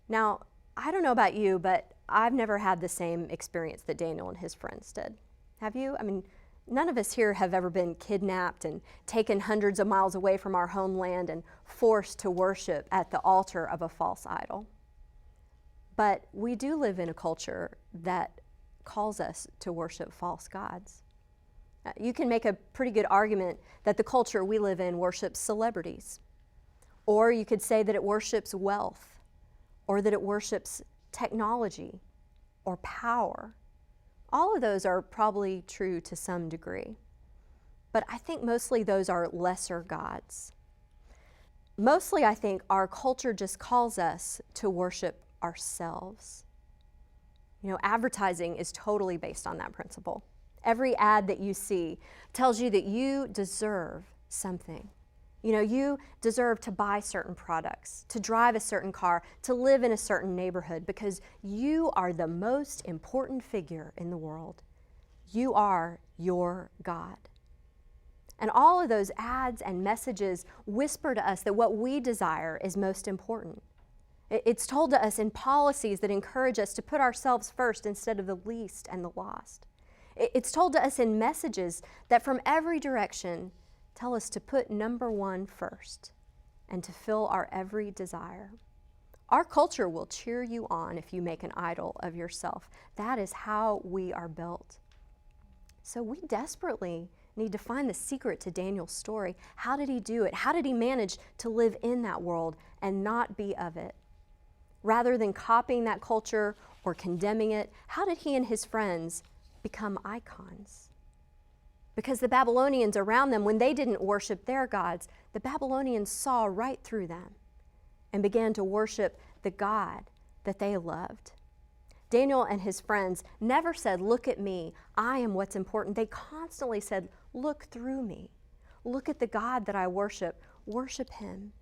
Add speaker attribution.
Speaker 1: Now, I don't know about you, but I've never had the same experience that Daniel and his friends did. Have you? I mean, none of us here have ever been kidnapped and taken hundreds of miles away from our homeland and forced to worship at the altar of a false idol. But we do live in a culture that calls us to worship false gods. You can make a pretty good argument that the culture we live in worships celebrities. Or you could say that it worships wealth, or that it worships technology or power. All of those are probably true to some degree. But I think mostly those are lesser gods. Mostly I think our culture just calls us to worship ourselves. You know, advertising is totally based on that principle. Every ad that you see tells you that you deserve something. You know, you deserve to buy certain products, to drive a certain car, to live in a certain neighborhood because you are the most important figure in the world. You are your God. And all of those ads and messages whisper to us that what we desire is most important. It's told to us in policies that encourage us to put ourselves first instead of the least and the lost. It's told to us in messages that from every direction tell us to put number one first and to fill our every desire. Our culture will cheer you on if you make an idol of yourself. That is how we are built. So we desperately need to find the secret to Daniel's story. How did he do it? How did he manage to live in that world and not be of it? Rather than copying that culture or condemning it, how did he and his friends become icons? Because the Babylonians around them, when they didn't worship their gods, the Babylonians saw right through them and began to worship the God that they loved. Daniel and his friends never said, "Look at me, I am what's important." They constantly said, "Look through me. Look at the God that I worship. Worship him."